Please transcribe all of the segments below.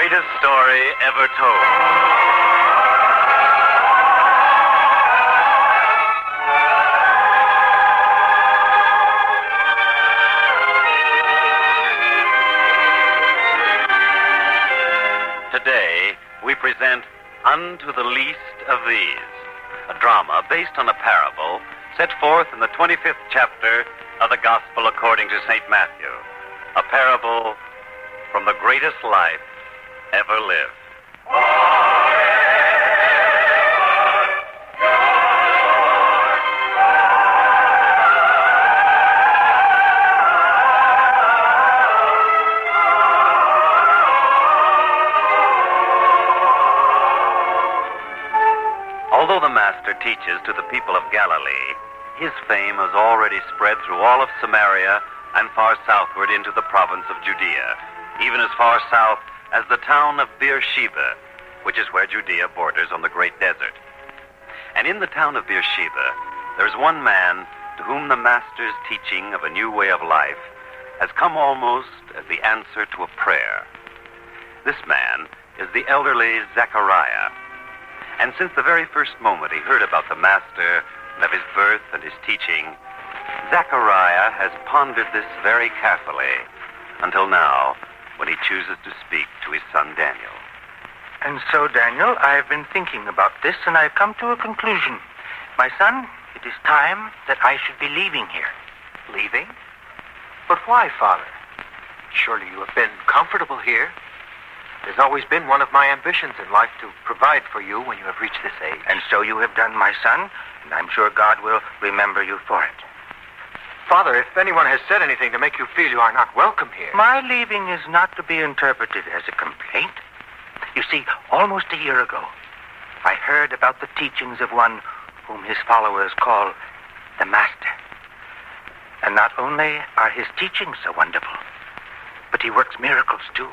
greatest story ever told. Today, we present Unto the Least of These, a drama based on a parable set forth in the 25th chapter of the Gospel according to St. Matthew, a parable from the greatest life ever lived. Although the Master teaches to the people of Galilee, his fame has already spread through all of Samaria and far southward into the province of Judea, even as far south as the town of Beersheba, which is where Judea borders on the great desert. And in the town of Beersheba, there's one man to whom the Master's teaching of a new way of life has come almost as the answer to a prayer. This man is the elderly Zechariah. And since the very first moment he heard about the Master and of his birth and his teaching, Zechariah has pondered this very carefully until now, when he chooses to speak to his son Daniel. And so, Daniel, I've been thinking about this, and I've come to a conclusion. My son, it is time that I should be leaving here. Leaving? But why, Father? Surely you have been comfortable here. It has always been one of my ambitions in life to provide for you when you have reached this age. And so you have done, my son, and I'm sure God will remember you for it. Father, if anyone has said anything to make you feel you are not welcome here... My leaving is not to be interpreted as a complaint. You see, almost a year ago, I heard about the teachings of one whom his followers call the Master. And not only are his teachings so wonderful, but he works miracles too.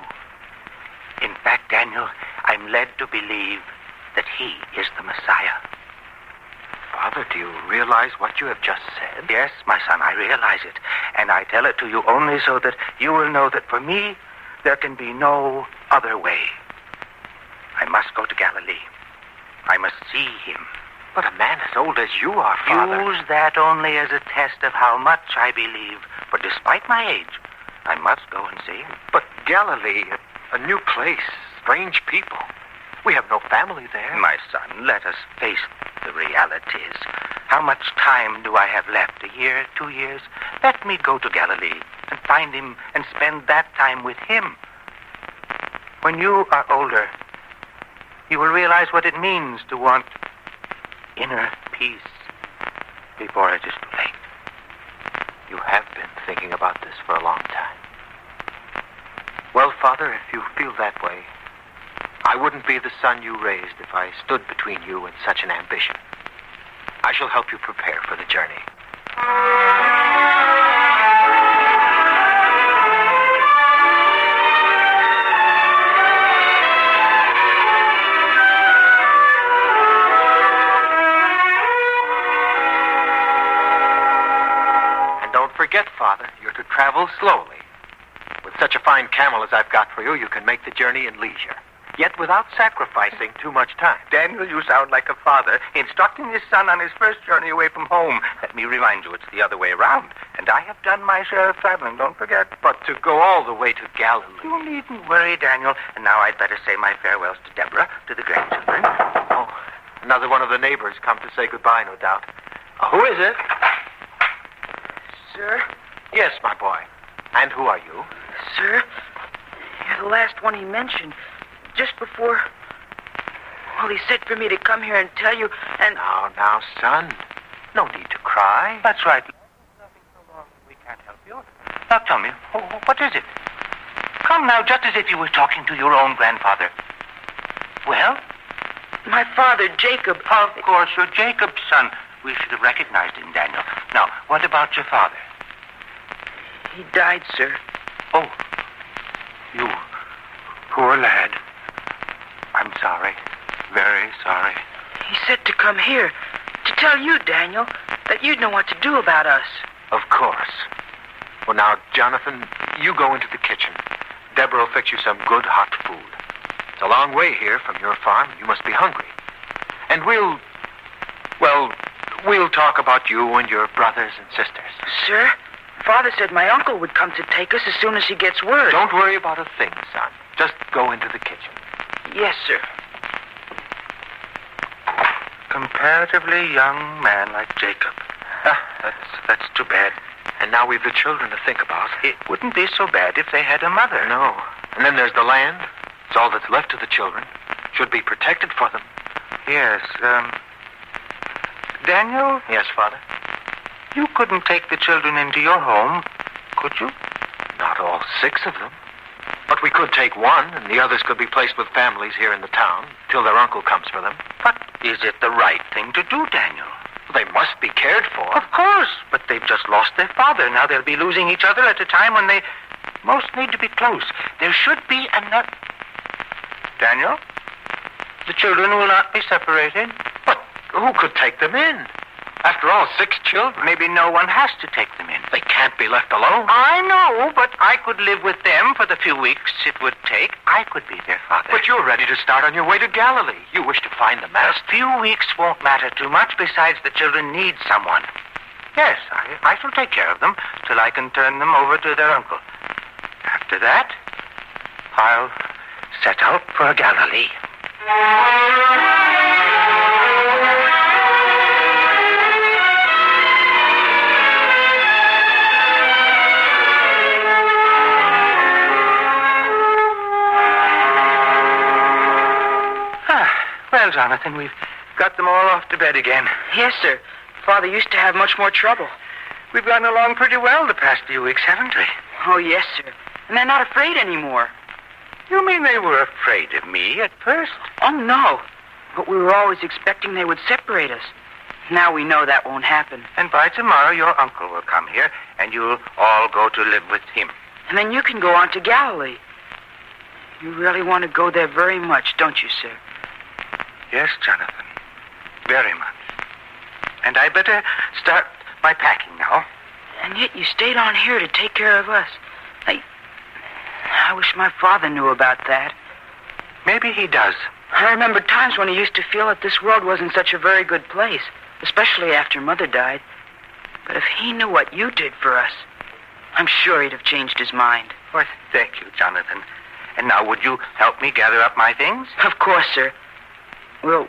In fact, Daniel, I'm led to believe that he is the Messiah. Father, do you realize what you have just said? Yes, my son, I realize it. And I tell it to you only so that you will know that for me, there can be no other way. I must go to Galilee. I must see him. But a man as old as you are, Father... Use that only as a test of how much I believe. For despite my age, I must go and see him. But Galilee, a new place, strange people. We have no family there. My son, let us face the realities. How much time do I have left? A year, 2 years? Let me go to Galilee and find him and spend that time with him. When you are older, you will realize what it means to want inner peace before it is too late. You have been thinking about this for a long time. Well, Father, if you feel that way, I wouldn't be the son you raised if I stood between you and such an ambition. I shall help you prepare for the journey. And don't forget, Father, you're to travel slowly. With such a fine camel as I've got for you, you can make the journey in leisure, yet without sacrificing too much time. Daniel, you sound like a father instructing his son on his first journey away from home. Let me remind you, it's the other way around. And I have done my share of traveling, don't forget. But to go all the way to Galilee... You needn't worry, Daniel. And now I'd better say my farewells to Deborah, to the grandchildren. Oh, another one of the neighbors come to say goodbye, no doubt. Who is it? Sir? Yes, my boy. And who are you? Sir, you're the last one he mentioned. Just before... Well, he said for me to come here and tell you, and... Now, son. No need to cry. That's right. Nothing so long we can't help you. Now tell me, what is it? Come now, just as if you were talking to your own grandfather. Well? My father, Jacob... Of course, you're Jacob's son. We should have recognized him, Daniel. Now, what about your father? He died, sir. Oh, you poor lad. I'm sorry. Very sorry. He said to come here, to tell you, Daniel, that you'd know what to do about us. Of course. Well, now, Jonathan, you go into the kitchen. Deborah will fix you some good hot food. It's a long way here from your farm. You must be hungry. And we'll talk about you and your brothers and sisters. Sir, Father said my uncle would come to take us as soon as he gets word. Don't worry about a thing, son. Just go into the kitchen. Yes, sir. Comparatively young man like Jacob. That's too bad. And now we've the children to think about. It wouldn't be so bad if they had a mother. No. And then there's the land. It's all that's left to the children. Should be protected for them. Yes, Daniel, Yes, Father? you couldn't take the children into your home, could you? Not all 6 of them. But we could take one, and the others could be placed with families here in the town till their uncle comes for them. But is it the right thing to do, Daniel? They must be cared for. Of course, but they've just lost their father. Now they'll be losing each other at a time when they most need to be close. There should be another... Daniel, the children will not be separated. But who could take them in? After all, 6 children. Maybe no one has to take them in. They can't be left alone. I know, but I could live with them for the few weeks it would take. I could be their father. But you're ready to start on your way to Galilee. You wish to find the master. A few weeks won't matter too much. Besides, the children need someone. Yes, I shall take care of them till I can turn them over to their uncle. After that, I'll set out for Galilee. Well, Jonathan, we've got them all off to bed again. Yes, sir. Father used to have much more trouble. We've gotten along pretty well the past few weeks, haven't we? Oh, yes, sir. And they're not afraid anymore. You mean they were afraid of me at first? Oh, no. But we were always expecting they would separate us. Now we know that won't happen. And by tomorrow, your uncle will come here, and you'll all go to live with him. And then you can go on to Galilee. You really want to go there very much, don't you, sir? Yes, Jonathan. Very much. And I better start my packing now. And yet you stayed on here to take care of us. I wish my father knew about that. Maybe he does. I remember times when he used to feel that this world wasn't such a very good place, especially after Mother died. But if he knew what you did for us, I'm sure he'd have changed his mind. Well, thank you, Jonathan. And now would you help me gather up my things? Of course, sir. We'll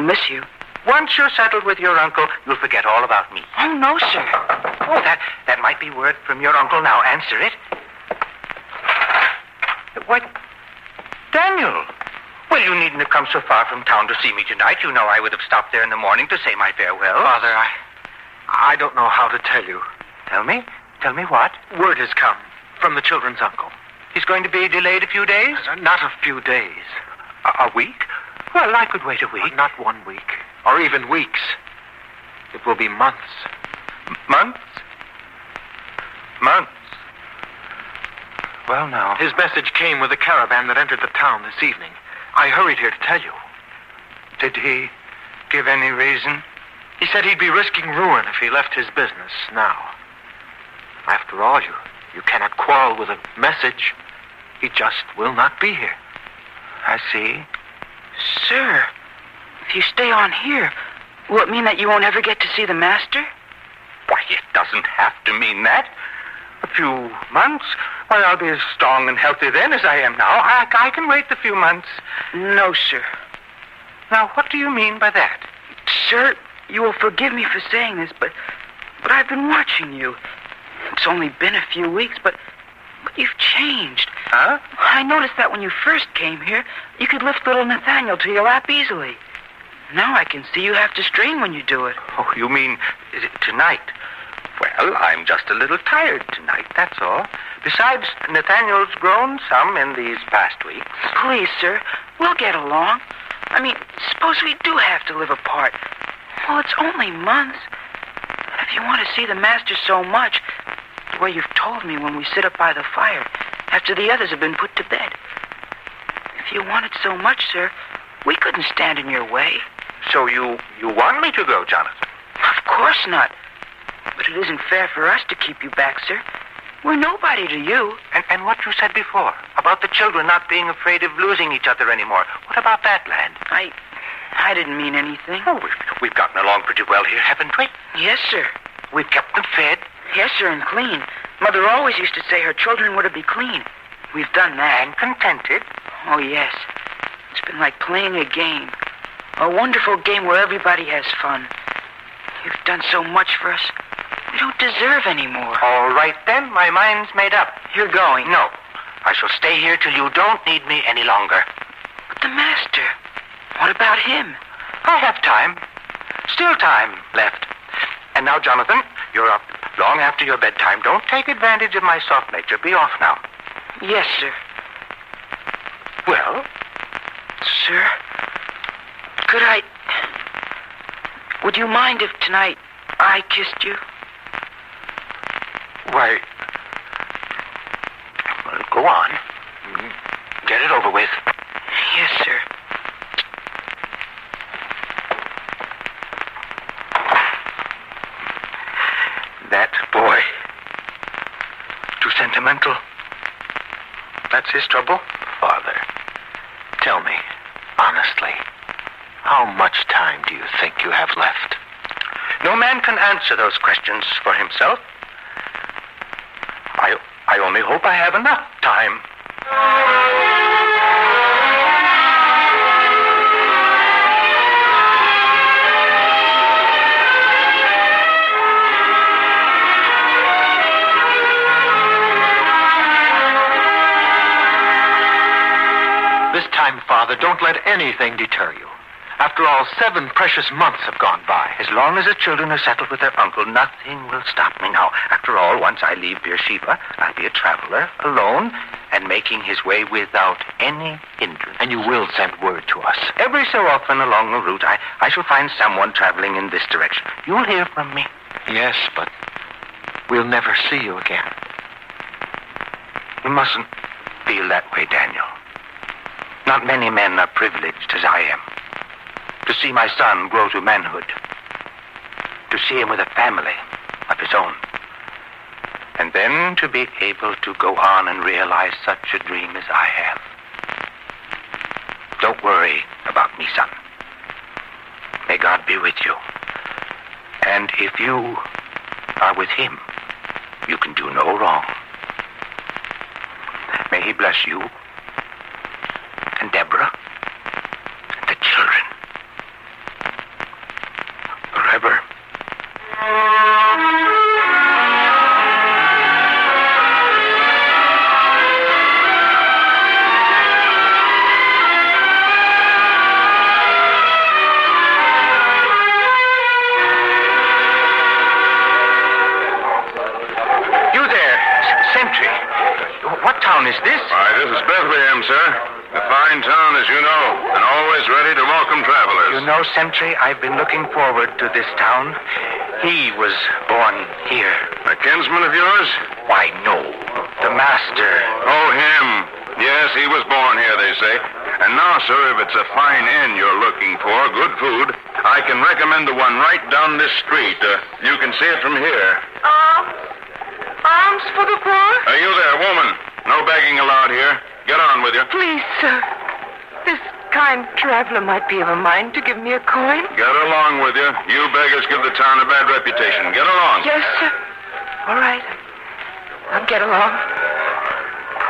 miss you. Once you're settled with your uncle, you'll forget all about me. Oh, no, sir. Oh, that might be word from your uncle now. Answer it. What? Daniel. Well, you needn't have come so far from town to see me tonight. You know I would have stopped there in the morning to say my farewell. Father, I don't know how to tell you. Tell me? Tell me what? Word has come from the children's uncle. He's going to be delayed a few days? Not a few days. A week? Well, I could wait a week. Not 1 week. Or even weeks. It will be months. Months? Months. Well, now. His message came with a caravan that entered the town this evening. I hurried here to tell you. Did he give any reason? He said he'd be risking ruin if he left his business now. After all, you cannot quarrel with a message. He just will not be here. I see. Sir, if you stay on here, will it mean that you won't ever get to see the master? Why, it doesn't have to mean that. A few months? Why, I'll be as strong and healthy then as I am now. I can wait the few months. No, sir. Now, what do you mean by that? Sir, you will forgive me for saying this, but I've been watching you. It's only been a few weeks, but you've changed. Huh? I noticed that when you first came here, you could lift little Nathaniel to your lap easily. Now I can see you have to strain when you do it. Oh, you mean tonight? Well, I'm just a little tired tonight, that's all. Besides, Nathaniel's grown some in these past weeks. Please, sir, we'll get along. I mean, suppose we do have to live apart. Well, it's only months. But if you want to see the master so much, the way you've told me when we sit up by the fire, after the others have been put to bed. If you want it so much, sir, we couldn't stand in your way. So you want me to go, Jonathan? Of course not. But it isn't fair for us to keep you back, sir. We're nobody to you. And what you said before, about the children not being afraid of losing each other anymore. What about that, lad? I didn't mean anything. Oh, we've gotten along pretty well here, haven't we? Yes, sir. We've kept them fed. Yes, sir, and clean. Mother always used to say her children were to be clean. We've done that. And contented. Oh, yes. It's been like playing a game. A wonderful game where everybody has fun. You've done so much for us. We don't deserve any more. All right, then. My mind's made up. You're going? No. I shall stay here till you don't need me any longer. But the master, what about him? I have time. Still time left. And now, Jonathan, you're up long after your bedtime. Don't take advantage of my soft nature. Be off now. Yes, sir. Well? Sir, would you mind if tonight I kissed you? Why, well, go on. Get it over with. Yes, sir. That boy. Too sentimental. That's his trouble? Father, tell me, honestly, how much time do you think you have left? No man can answer those questions for himself. I only hope I have enough time. This time, Father, don't let anything deter you. After all, 7 precious months have gone by. As long as the children are settled with their uncle, nothing will stop me now. After all, once I leave Beersheba, I'll be a traveler, alone, and making his way without any hindrance. And you will send word to us. Every so often along the route, I shall find someone traveling in this direction. You'll hear from me. Yes, but we'll never see you again. You mustn't feel that way, Daniel. Not many men are privileged as I am. To see my son grow to manhood. To see him with a family of his own. And then to be able to go on and realize such a dream as I have. Don't worry about me, son. May God be with you. And if you are with him, you can do no wrong. May he bless you and Deborah and the children. Forever. You there, sentry. What town is this? Why, this is Bethlehem, sir. A fine town, as you know, and always ready to welcome travelers. You know, sentry, I've been looking forward to this town. He was born here. A kinsman of yours? Why, no. The master. Oh, him. Yes, he was born here, they say. And now, sir, if it's a fine inn you're looking for, good food, I can recommend the one right down this street. You can see it from here. Alms for the poor? Are you there, woman? No begging allowed here. Get on with you. Please, sir. This kind traveler might be of a mind to give me a coin. Get along with you. You beggars give the town a bad reputation. Get along. Yes, sir. All right. I'll get along.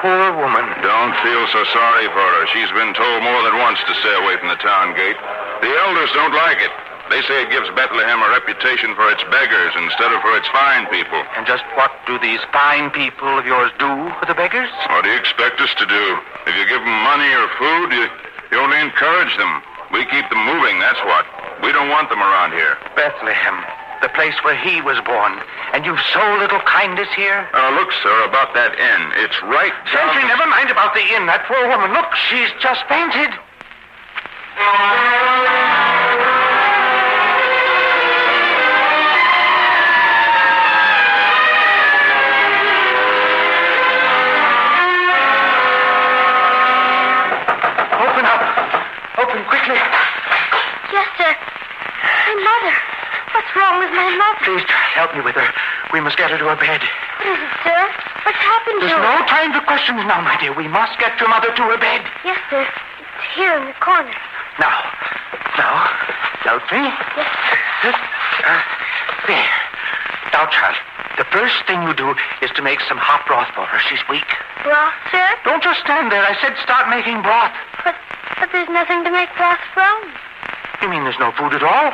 Poor woman. Don't feel so sorry for her. She's been told more than once to stay away from the town gate. The elders don't like it. They say it gives Bethlehem a reputation for its beggars instead of for its fine people. And just what do these fine people of yours do for the beggars? What do you expect us to do? If you give them money or food, you only encourage them. We keep them moving, that's what. We don't want them around here. Bethlehem, the place where he was born. And you've so little kindness here? Look, sir, about that inn. It's right down... Sentry, never mind about the inn. That poor woman. Look, she's just fainted. Open up. Open quickly. Yes, sir. My mother. What's wrong with my mother? Please help me with her. We must get her to her bed. What is it, sir? What happened to There's her? no time for questions now, my dear. We must get your mother to her bed. Yes, sir. It's here in the corner. Now, help me. Yes, There. Now, child, the first thing you do is to make some hot broth for her. She's weak. broth, sir? Don't just stand there. I said start making broth. But there's nothing to make broth from. You mean there's no food at all?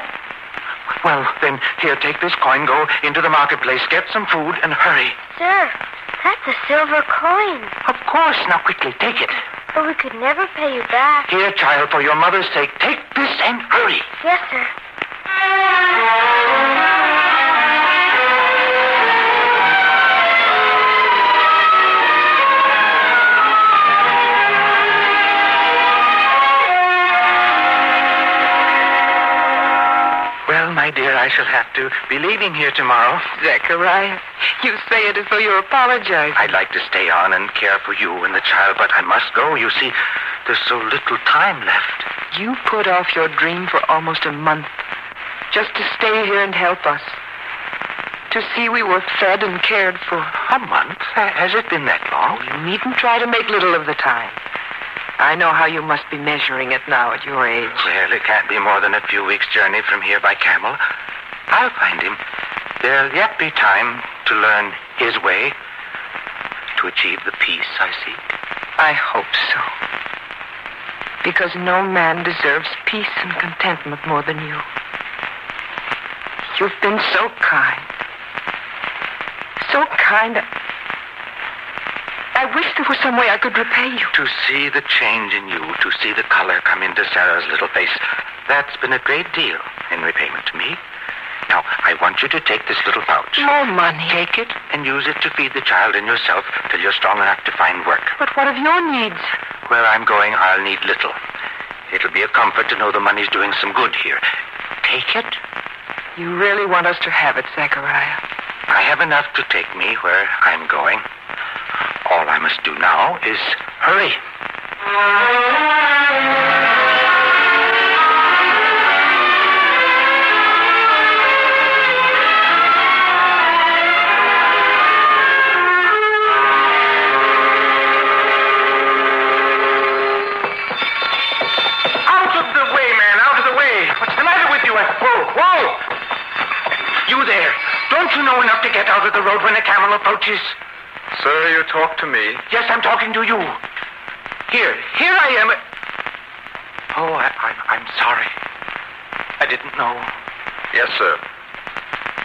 Well, then, here, take this coin, go into the marketplace, get some food, and hurry. Sir, that's a silver coin. Of course. Now, quickly, take it. But we could never pay you back. Here, child, for your mother's sake, take this and hurry. Yes, sir. Well, my dear, I shall have to be leaving here tomorrow. Zechariah, you say it as though you're apologizing. I'd like to stay on and care for you and the child, but I must go. You see, there's so little time left. You put off your dream for almost a month just to stay here and help us. To see we were fed and cared for. A month? Has it been that long? You needn't try to make little of the time. I know how you must be measuring it now at your age. Well, it can't be more than a few weeks' journey from here by camel. I'll find him. There'll yet be time to learn his way, to achieve the peace I seek. I hope so. Because no man deserves peace and contentment more than you. You've been so kind. So kind. I wish there was some way I could repay you. To see the change in you, to see the color come into Sarah's little face, that's been a great deal in repayment to me. Now, I want you to take this little pouch. More money. Take it and use it to feed the child and yourself till you're strong enough to find work. But what of your needs? Where I'm going, I'll need little. It'll be a comfort to know the money's doing some good here. Take it. You really want us to have it, Zechariah? I have enough to take me where I'm going. All I must do now is hurry. Out of the way, man, out of the way. What's the matter with you? Whoa! You there. Don't you know enough to get out of the road when a camel approaches? Sir, you talk to me. Yes, I'm talking to you. Here I am. Oh, I'm sorry. I didn't know. Yes, sir.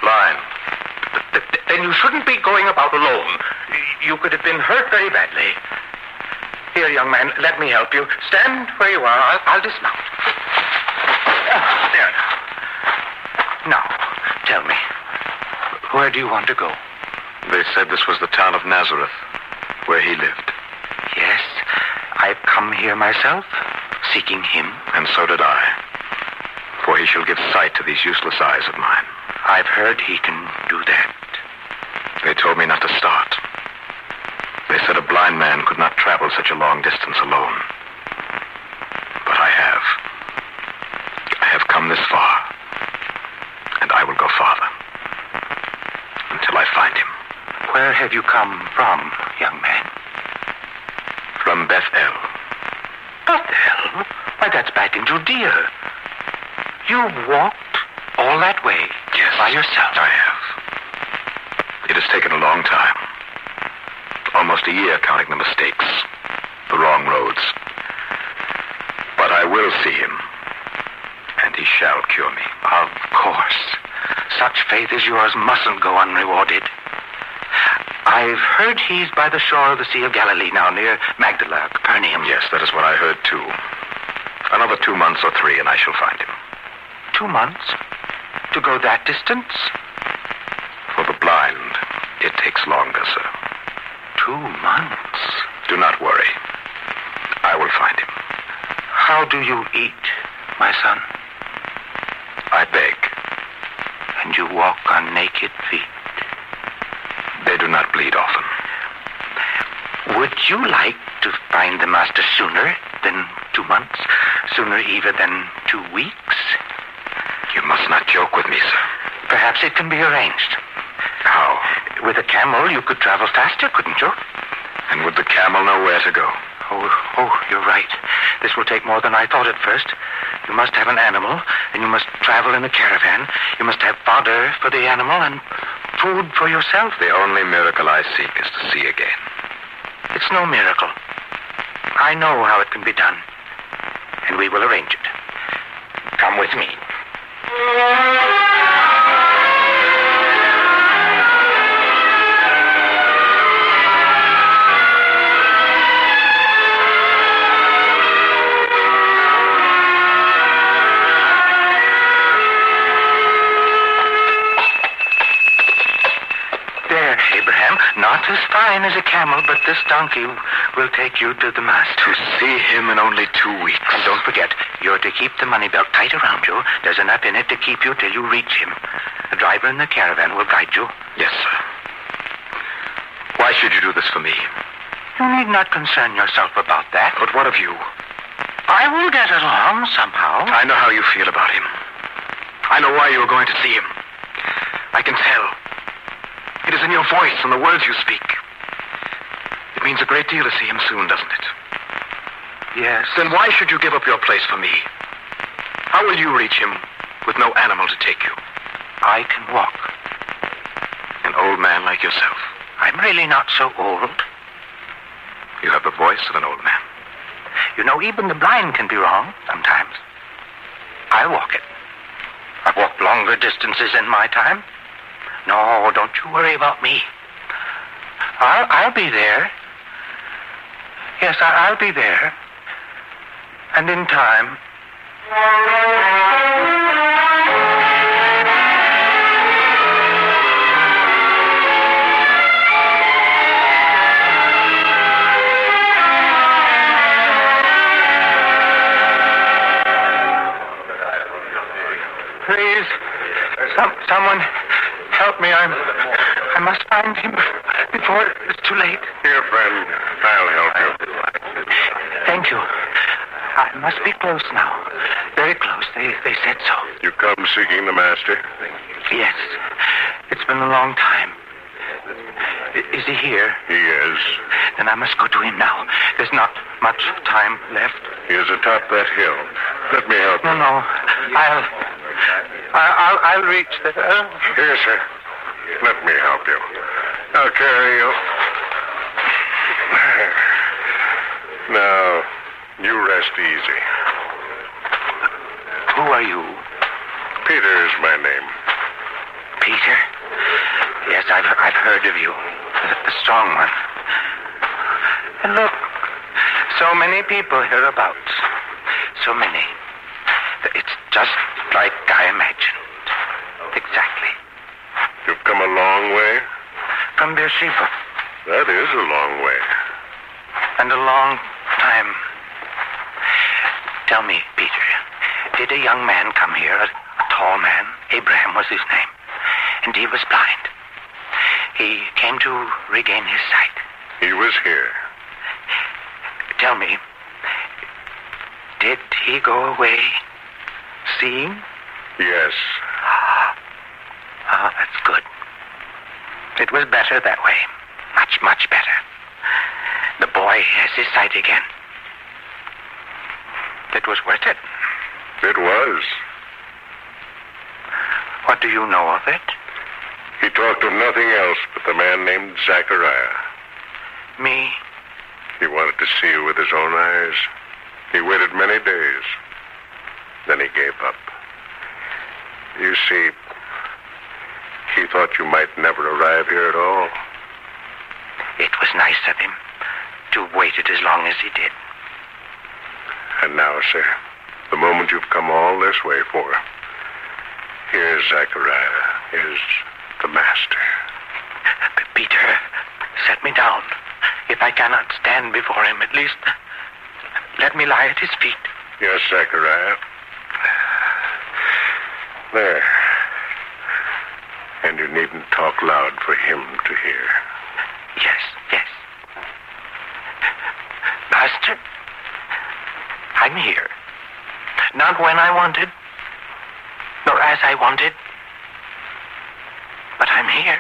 Line. Then you shouldn't be going about alone. You could have been hurt very badly. Here, young man, let me help you. Stand where you are. I'll dismount. There. Now, tell me, where do you want to go? They said this was the town of Nazareth, where he lived. Yes, I've come here myself, seeking him. And so did I. For he shall give sight to these useless eyes of mine. I've heard he can do that. They told me not to start. They said a blind man could not travel such a long distance alone. But I have. I have come this far. And I will go farther. Until I find him. Where have you come from, young man? From Bethel. Bethel? Why, that's back in Judea. You walked all that way by yourself? I have. It has taken a long time. Almost a year counting the mistakes, the wrong roads. But I will see him. And he shall cure me. Of course. Such faith as yours mustn't go unrewarded. I've heard he's by the shore of the Sea of Galilee now, near Magdala, Capernaum. Yes, that is what I heard, too. Another 2 months or 3, and I shall find him. 2 months? To go that distance? For the blind, it takes longer, sir. 2 months? Do not worry. I will find him. How do you eat, my son? I beg. And you walk on naked feet? They do not bleed often. Would you like to find the master sooner than 2 months? Sooner even than 2 weeks? You must not joke with me, sir. Perhaps it can be arranged. How? With a camel, you could travel faster, couldn't you? And would the camel know where to go? Oh, you're right. This will take more than I thought at first. You must have an animal, and you must travel in a caravan. You must have fodder for the animal and food for yourself. The only miracle I seek is to see again. It's no miracle. I know how it can be done, and we will arrange it. Come with me. Not as fine as a camel, but this donkey will take you to the master. To see him in only 2 weeks. And don't forget, you're to keep the money belt tight around you. There's enough in it to keep you till you reach him. The driver in the caravan will guide you. Yes, sir. Why should you do this for me? You need not concern yourself about that. But what of you? I will get along somehow. I know how you feel about him. I know why you are going to see him. I can tell. It is in your voice and the words you speak. It means a great deal to see him soon, doesn't it? Yes. Then why should you give up your place for me? How will you reach him with no animal to take you? I can walk. An old man like yourself. I'm really not so old. You have the voice of an old man. You know, even the blind can be wrong sometimes. I'll walk it. I've walked longer distances in my time. No, don't you worry about me. I'll be there. Yes, I'll be there. And in time. Please, someone help me. I must find him before it's too late. Here, friend. I'll help you. Thank you. I must be close now. Very close. They said so. You come seeking the master? Yes. It's been a long time. Is he here? He is. Then I must go to him now. There's not much time left. He is atop that hill. Let me help you. No. I'll reach there. Here, sir. Let me help you. I'll carry you. Now, you rest easy. Who are you? Peter is my name. Peter? Yes, I've heard of you. The strong one. And look, so many people hereabouts. So many. It's just like I imagined. Exactly. You've come a long way? From Beersheba. That is a long way. And a long time. Tell me, Peter, did a young man come here, a tall man? Abraham was his name. And he was blind. He came to regain his sight. He was here. Tell me, did he go away seeing? Yes. That's good. It was better that way. Much, much better. The boy has his sight again. It was worth it. It was. What do you know of it? He talked of nothing else but the man named Zachariah. Me? He wanted to see you with his own eyes. He waited many days. Then he gave up. You see, he thought you might never arrive here at all. It was nice of him to have waited as long as he did. And now, sir, the moment you've come all this way for, here's Zachariah, here's the master. Peter, set me down. If I cannot stand before him, at least let me lie at his feet. Yes, Zachariah. There. And you needn't talk loud for him to hear. Yes. Master, I'm here. Not when I wanted, nor as I wanted, but I'm here.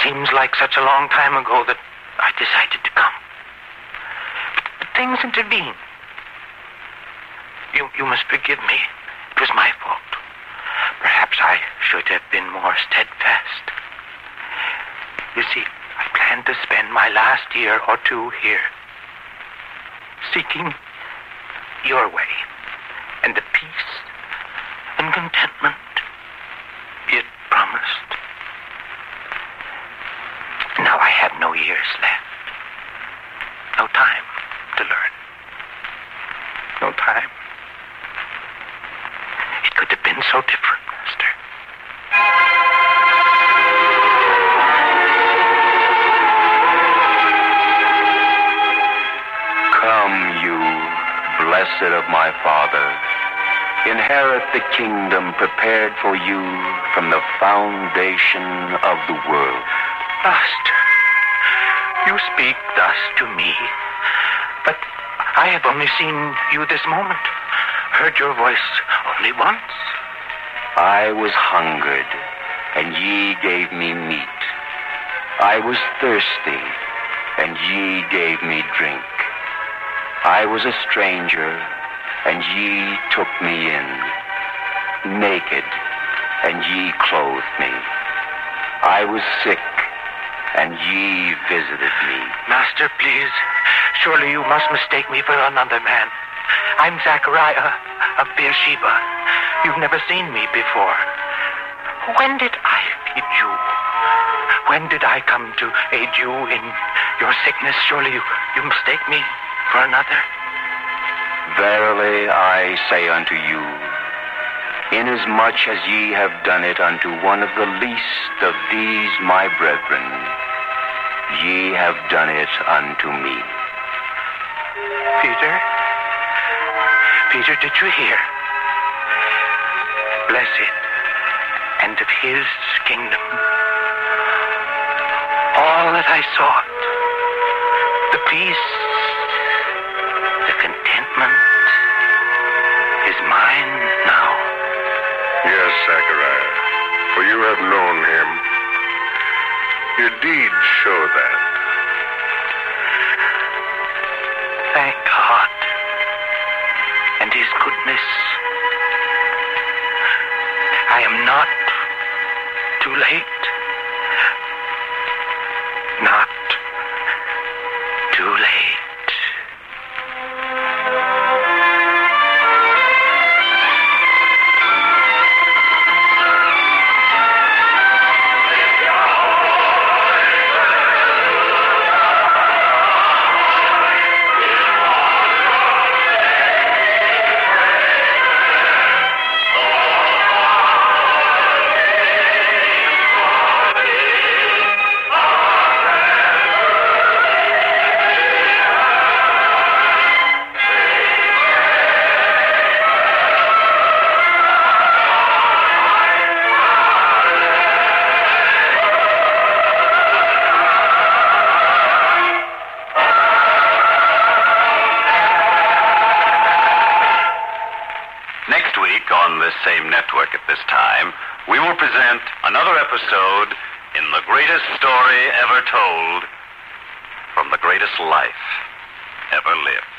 seems like such a long time ago that I decided to come. But things intervened. You must forgive me. It was my fault. Perhaps I should have been more steadfast. You see, I plan to spend my last year or two here, seeking your way and the peace and contentment you had promised. Now I have no years left. No time to learn. No time. It could have been so different, Master. Come, you blessed of my Father, inherit the kingdom prepared for you from the foundation of the world. Master, you speak thus to me, but I have only seen you this moment, heard your voice only once. I was hungered, and ye gave me meat. I was thirsty, and ye gave me drink. I was a stranger, and ye took me in. Naked, and ye clothed me. I was sick, and ye visited me. Master, please, surely you must mistake me for another man. I'm Zachariah of Beersheba. You've never seen me before. When did I feed you? When did I come to aid you in your sickness? Surely you mistake me for another. Verily I say unto you, inasmuch as ye have done it unto one of the least of these my brethren, ye have done it unto me. Peter, did you hear? Blessed, and of his kingdom, all that I sought, the peace, the contentment, is mine now. Yes, Zachariah, for you have known him. Your deeds show that. Thank God and his goodness. I am not too late. Not too late. On this same network at this time, we will present another episode in the greatest story ever told from the greatest life ever lived.